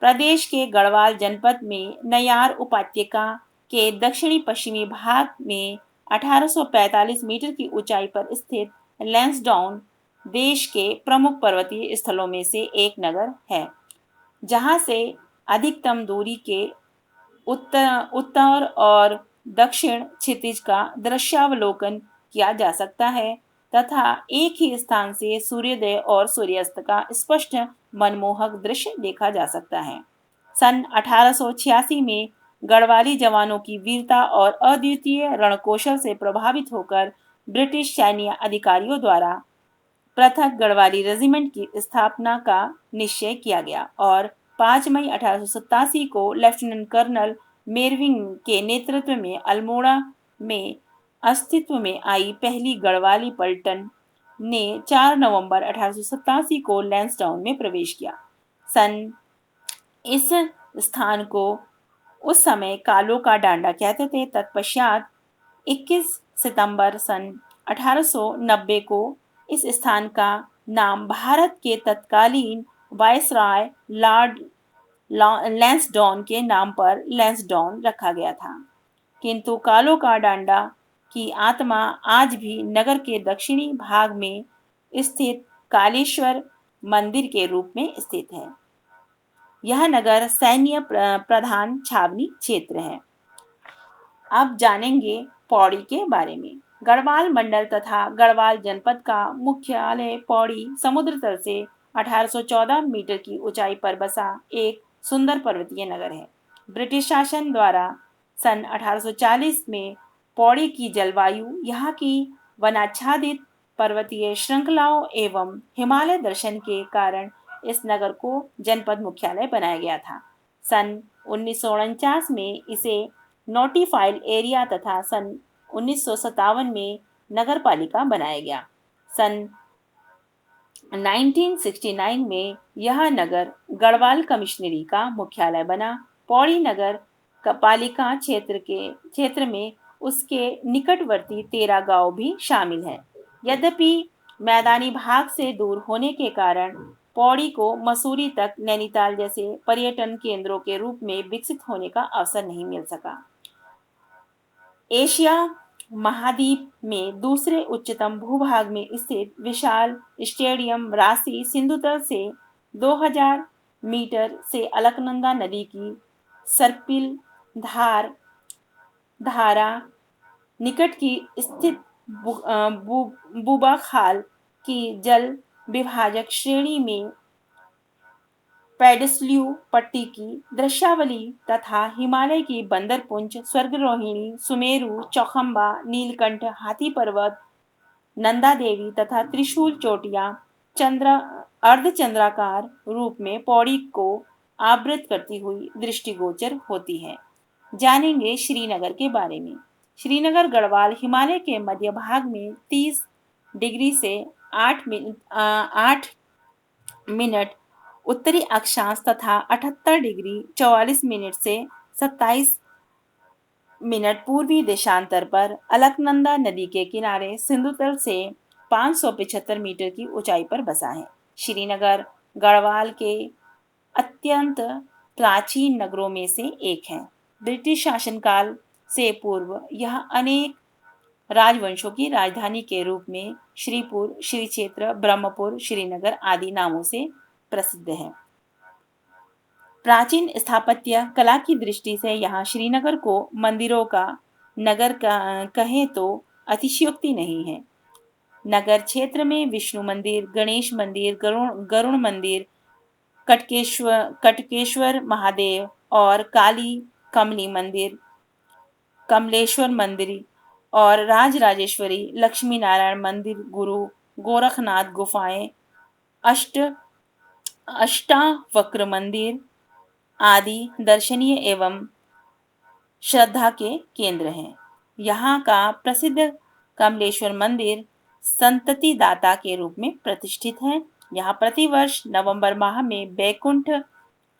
प्रदेश के गढ़वाल जनपद में नयार उपत्यका के दक्षिणी पश्चिमी भाग में 1845 मीटर की ऊंचाई पर स्थित लैंसडाउन देश के प्रमुख पर्वतीय स्थलों में से एक नगर है, जहां से अधिकतम दूरी के उत्तर और दक्षिण क्षितिज का दृश्यावलोकन किया जा सकता है तथा एक ही स्थान से सूर्योदय और सूर्यास्त का स्पष्ट मनमोहक दृश्य देखा जा सकता है। सन 1886 में गढ़वाली जवानों की वीरता और अद्वितीय रणकौशल से प्रभावित होकर ब्रिटिश सैन्य अधिकारियों द्वारा पृथक गढ़वाली रेजिमेंट की स्थापना का निश्चय किया गया और 5 मई 1887 को लेफ्टिनेंट कर्नल मेरविंग के नेतृत्व में अल्मोड़ा में अस्तित्व में आई पहली गढ़वाली पलटन ने 4 नवंबर 1887 को लैंसडाउन में प्रवेश किया। इस स्थान को उस समय कालो का डांडा कहते थे। तत्पश्चात 21 सितंबर सन 1890 को इस स्थान का नाम भारत के तत्कालीन वायसराय लॉर्ड लैंसडाउन के नाम पर लैंसडाउन रखा गया था, किंतु कालो का डांडा की आत्मा आज भी नगर के दक्षिणी भाग में स्थित कालेश्वर मंदिर के रूप में स्थित है। यह नगर सैन्य प्रधान छावनी क्षेत्र है। अब जानेंगे पौड़ी के बारे में। गढ़वाल मंडल तथा गढ़वाल जनपद का मुख्यालय पौड़ी समुद्र तल से 1814 मीटर की ऊंचाई पर बसा एक सुंदर पर्वतीय नगर है। ब्रिटिश शासन द्वारा सन 1840 में पौड़ी की जलवायु, यहाँ की वनाच्छादित पर्वतीय श्रृंखलाओं एवं हिमालय दर्शन के कारण इस नगर को जनपद मुख्यालय बनाया गया था। सन 1949 में इसे नोटिफाइड एरिया तथा सन 1957 में नगर पालिका बनाया गया। सन 1969 में यह नगर गढ़वाल कमिश्नरी का मुख्यालय बना। पौड़ी नगर पालिका क्षेत्र में उसके निकटवर्ती 13 गांव भी शामिल हैं। यद्यपि मैदानी भाग से दूर होने के कारण पौड़ी को मसूरी तक नैनीताल जैसे पर्यटन केंद्रों के रूप में विकसित होने का अवसर नहीं मिल सका। एशिया महाद्वीप में दूसरे उच्चतम भूभाग में स्थित विशाल स्टेडियम राशि सिंधुतल से 2000 मीटर से अलकनंदा नदी की सर्पिल धारा निकट की स्थित बुबा खाल की जल विभाजक श्रेणी में पेडस्ल्यू पट्टी की दृश्यावली तथा हिमालय की बंदरपुंज, स्वर्गरोहिणी, सुमेरु, चौखंबा, नीलकंठ, हाथी पर्वत, नंदा देवी तथा त्रिशूल चोटियां अर्धचंद्राकार रूप में पौड़ी को आवृत करती हुई दृष्टिगोचर होती है। जानेंगे श्रीनगर के बारे में। श्रीनगर गढ़वाल हिमालय के मध्य भाग में 30 डिग्री से 8 मिनट उत्तरी अक्षांश तथा 78 डिग्री 44 मिनट से 27 मिनट पूर्वी देशांतर पर अलकनंदा नदी के किनारे सिंधुतल से 575 मीटर की ऊंचाई पर बसा है। श्रीनगर गढ़वाल के अत्यंत प्राचीन नगरों में से एक है। ब्रिटिश शासनकाल से पूर्व यह अनेक राजवंशों की राजधानी के रूप में श्रीपुर, श्री क्षेत्र, ब्रह्मपुर, श्रीनगर आदि नामों से प्रसिद्ध है। प्राचीन स्थापत्य कला की दृष्टि से यहाँ श्रीनगर को मंदिरों का नगर का कहें तो अतिशयोक्ति नहीं है। नगर क्षेत्र में विष्णु मंदिर, गणेश मंदिर, गरुण गरुण मंदिर, कटकेश्वर महादेव और काली कमली मंदिर, कमलेश्वर मंदिर और राजराजेश्वरी, लक्ष्मी नारायण मंदिर, गुरु गोरखनाथ गुफाएं, अष्ट अष्टावक्र मंदिर आदि दर्शनीय एवं श्रद्धा के केंद्र हैं। यहाँ का प्रसिद्ध कमलेश्वर मंदिर संतति दाता के रूप में प्रतिष्ठित है। यहाँ प्रतिवर्ष नवंबर माह में बैकुंठ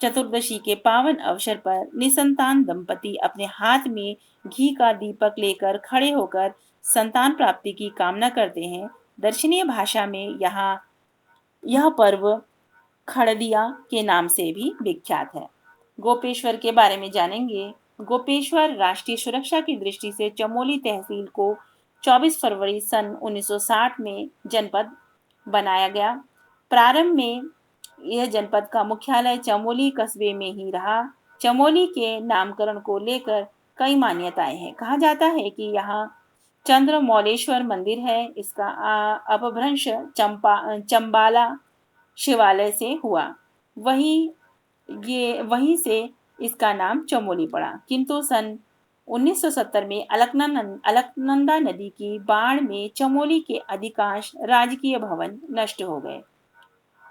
चतुर्दशी के पावन अवसर पर निसंतान दंपति अपने हाथ में घी का दीपक लेकर खड़े होकर संतान प्राप्ति की कामना करते हैं। दर्शनीय भाषा में यहाँ यह पर्व खड़दिया के नाम से भी विख्यात है। गोपेश्वर के बारे में जानेंगे। गोपेश्वर राष्ट्रीय सुरक्षा की दृष्टि से चमोली तहसील को 24 फरवरी सन 1960 में जनपद बनाया गया। प्रारंभ में यह जनपद का मुख्यालय चमोली कस्बे में ही रहा। चमोली के नामकरण को लेकर कई मान्यताएं हैं। कहा जाता है कि यहाँ चंद्रमौलेश्वर मंदिर है। इसका अपभ्रंश चंबाला शिवालय से हुआ। वहीं से इसका नाम चमोली पड़ा, किंतु सन 1970 में अलकनंदा नदी की बाढ़ में चमोली के अधिकांश राजकीय भवन नष्ट हो गए।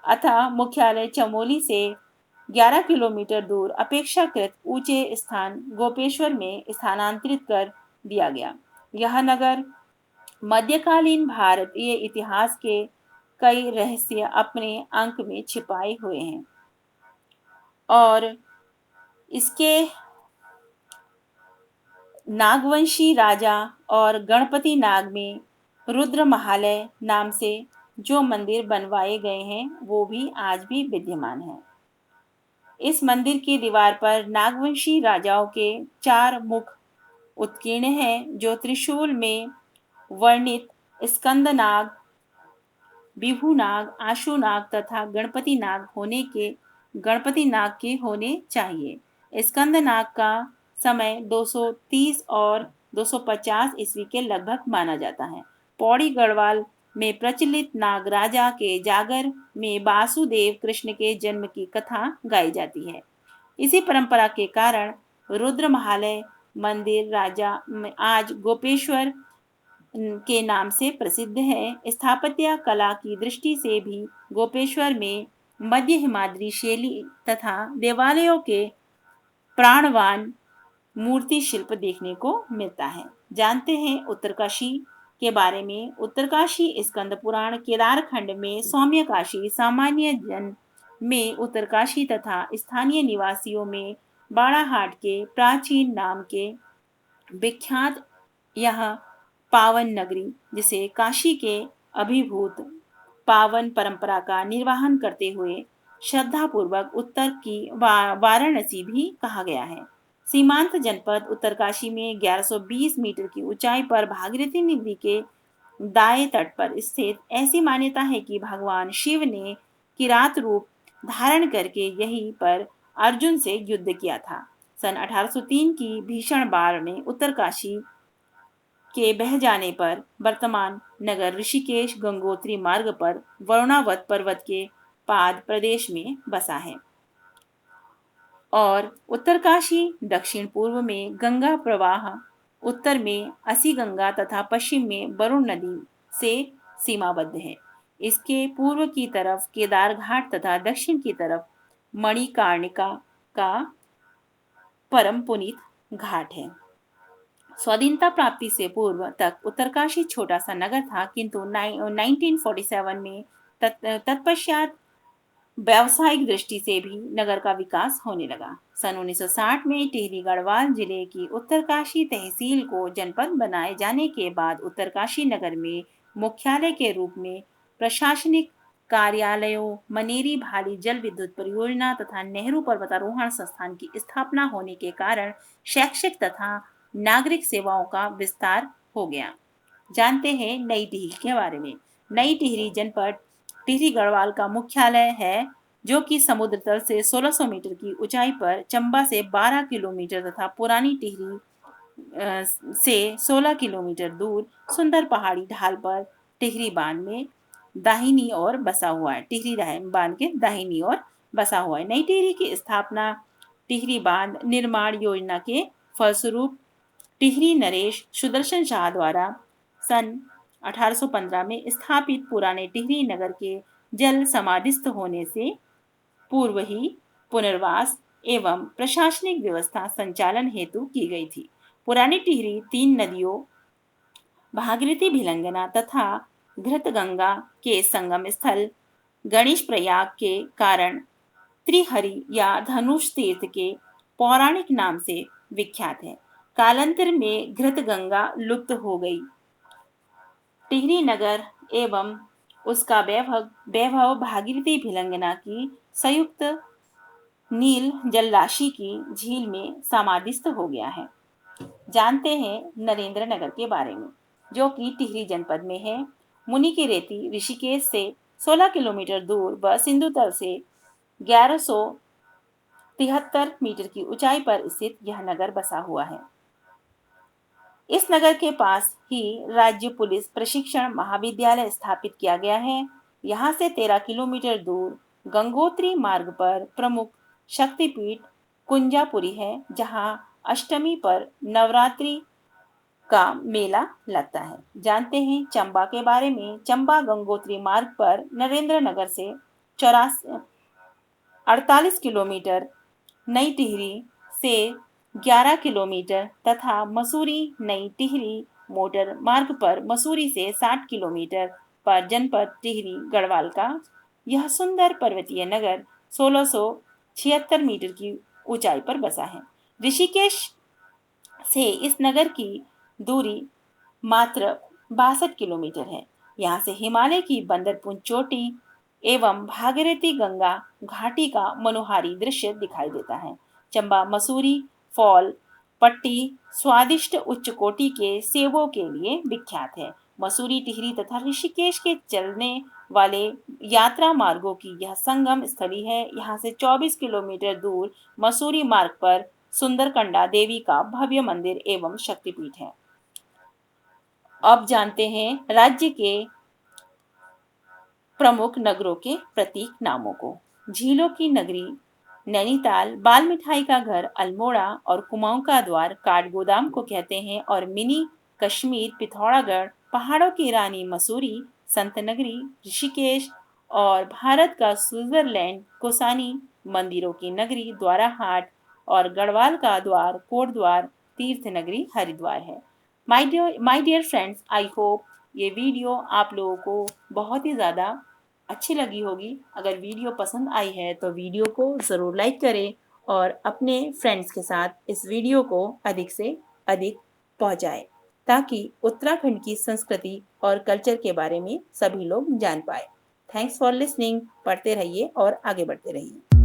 अतः मुख्यालय चमोली से 11 किलोमीटर दूर अपेक्षाकृत ऊंचे स्थान गोपेश्वर में स्थानांतरित कर दिया गया। यह नगर मध्यकालीन भारतीय इतिहास के कई रहस्य अपने अंक में छिपाए हुए हैं और इसके नागवंशी राजा और गणपति नाग में रुद्र महालय नाम से जो मंदिर बनवाए गए हैं वो भी आज भी विद्यमान है। इस मंदिर की दीवार पर नागवंशी राजाओं के 4 मुख उत्कीर्ण हैं जो त्रिशूल में वर्णित स्कंदनाग, विभुनाग, आशुनाग तथा गणपति नाग के होने चाहिए। स्कंदनाग का समय 230 और 250 ईस्वी के लगभग माना जाता है। पौड़ी गढ़वाल में प्रचलित नाग राजा के जागर में वासुदेव कृष्ण के जन्म की कथा गाई जाती है। इसी परंपरा के कारण रुद्र महालय मंदिर राजा में आज गोपेश्वर के नाम से प्रसिद्ध है। स्थापत्य कला की दृष्टि से भी गोपेश्वर में मध्य हिमाद्री शैली तथा देवालयों के प्राणवान मूर्ति शिल्प देखने को मिलता है। जानते हैं उत्तरकाशी के बारे में। उत्तरकाशी स्कंद पुराण केदारखंड में सौम्य काशी सामान्य जन में उत्तरकाशी तथा स्थानीय निवासियों में बाड़ाहाट के प्राचीन नाम के विख्यात यह पावन नगरी जिसे काशी के अभिभूत पावन परंपरा का निर्वहन करते हुए श्रद्धापूर्वक उत्तर की वाराणसी भी कहा गया है। सीमांत जनपद उत्तरकाशी में 1120 मीटर की ऊंचाई पर भागीरथी नदी के दाएं तट पर स्थित ऐसी मान्यता है कि भगवान शिव ने किरात रूप धारण करके यहीं पर अर्जुन से युद्ध किया था। सन 1803 की भीषण बाढ़ में उत्तरकाशी के बह जाने पर वर्तमान नगर ऋषिकेश गंगोत्री मार्ग पर वरुणावत पर्वत के पाद प्रदेश में बसा है और उत्तरकाशी दक्षिण पूर्व में गंगा प्रवाह, उत्तर में असी गंगा तथा पश्चिम में वरुण नदी से सीमाबद्ध है। इसके पूर्व की तरफ केदार घाट तथा दक्षिण की तरफ मणिकर्णिका का परम पुनीत घाट है। स्वाधीनता प्राप्ति से पूर्व तक उत्तरकाशी छोटा सा नगर था, किंतु 1947 में तत्पश्चात व्यावसायिक दृष्टि से भी नगर का विकास होने लगा। सन 1960 में टिहरी गढ़वाल जिले की उत्तरकाशी तहसील को जनपद बनाए जाने के बाद उत्तरकाशी नगर में मुख्यालय के रूप में प्रशासनिक कार्यालयों, मनेरी भाली जल विद्युत परियोजना तथा नेहरू पर्वतारोहण संस्थान की स्थापना होने के कारण शैक्षिक तथा नागरिक सेवाओं का विस्तार हो गया। जानते हैं नई टिहरी के बारे में। नई टिहरी जनपद टिहरी गढ़वाल का मुख्यालय है जो कि समुद्र तल से 1600 मीटर की ऊंचाई पर, चंबा से 12 किलोमीटर तथा पुरानी टिहरी से 16 किलोमीटर दूर सुंदर पहाड़ी ढाल पर टिहरी बांध में दाहिनी ओर बसा हुआ है। बांध के दाहिनी ओर बसा हुआ है। नई टिहरी की स्थापना टिहरी बांध निर्माण योजना के फलस्वरूप टिहरी नरेश सुदर्शन शाह द्वारा सन 1815 में स्थापित पुराने टिहरी नगर के जल समाधिस्थ होने से पूर्व ही पुनर्वास एवं प्रशासनिक व्यवस्था संचालन हेतु की गई थी। पुरानी टिहरी 3 नदियों भागीरथी, भिलंगना तथा घृतगंगा के संगम स्थल गणेश प्रयाग के कारण त्रिहरि या धनुष तीर्थ के पौराणिक नाम से विख्यात है। कालांतर में घृतगंगा लुप्त हो गई। टिहरी नगर एवं उसका वैभव वैभव भागीरथी भिलंगना की संयुक्त नील जलराशि की झील में समाधिस्थ हो गया है। जानते हैं नरेंद्र नगर के बारे में, जो कि टिहरी जनपद में है। मुनि की रेती ऋषिकेश से 16 किलोमीटर दूर व सिंधु तल से 1173 मीटर की ऊंचाई पर स्थित यह नगर बसा हुआ है। इस नगर के पास ही राज्य पुलिस प्रशिक्षण महाविद्यालय स्थापित किया गया है। यहाँ से 13 किलोमीटर दूर गंगोत्री मार्ग पर प्रमुख शक्तिपीठ कुंजापुरी है, जहाँ अष्टमी पर नवरात्रि का मेला लगता है। जानते हैं चंबा के बारे में। चंबा गंगोत्री मार्ग पर नरेंद्र नगर से 48 किलोमीटर, नई टिहरी से 11 किलोमीटर तथा मसूरी नई टिहरी मोटर मार्ग पर मसूरी से 60 किलोमीटर पर जनपद टिहरी गढ़वाल का यह सुंदर पर्वतीय नगर 1676 मीटर की ऊंचाई पर बसा है। ऋषिकेश से इस नगर की दूरी मात्र 62 किलोमीटर है। यहाँ से हिमालय की बंदरपुर चोटी एवं भागीरथी गंगा घाटी का मनोहारी दृश्य दिखाई देता है। चंबा मसूरी फॉल पट्टी स्वादिष्ट उच्च कोटि के सेवों के लिए विख्यात है। मसूरी टिहरी तथा ऋषिकेश के चलने वाले यात्रा मार्गों की यह संगम स्थली है। यहाँ से 24 किलोमीटर दूर मसूरी मार्ग पर सुंदरकंडा देवी का भव्य मंदिर एवं शक्तिपीठ है। अब जानते हैं राज्य के प्रमुख नगरों के प्रतीक नामों को। झीलों की नगरी नैनीताल, बाल मिठाई का घर अल्मोड़ा और कुमाऊं का द्वार काठगोदाम को कहते हैं। और मिनी कश्मीर पिथौरागढ़, पहाड़ों की रानी मसूरी, संत नगरी ऋषिकेश और भारत का स्विट्जरलैंड कोसानी, मंदिरों की नगरी द्वाराहाट और गढ़वाल का द्वार कोटद्वार, तीर्थ नगरी हरिद्वार है। My dear friends, I hope ये वीडियो आप लोगों को बहुत ही ज़्यादा अच्छी लगी होगी। अगर वीडियो पसंद आई है तो वीडियो को ज़रूर लाइक करें और अपने फ्रेंड्स के साथ इस वीडियो को अधिक से अधिक पहुंचाएं, ताकि उत्तराखंड की संस्कृति और कल्चर के बारे में सभी लोग जान पाए। Thanks for listening. पढ़ते रहिए और आगे बढ़ते रहिए।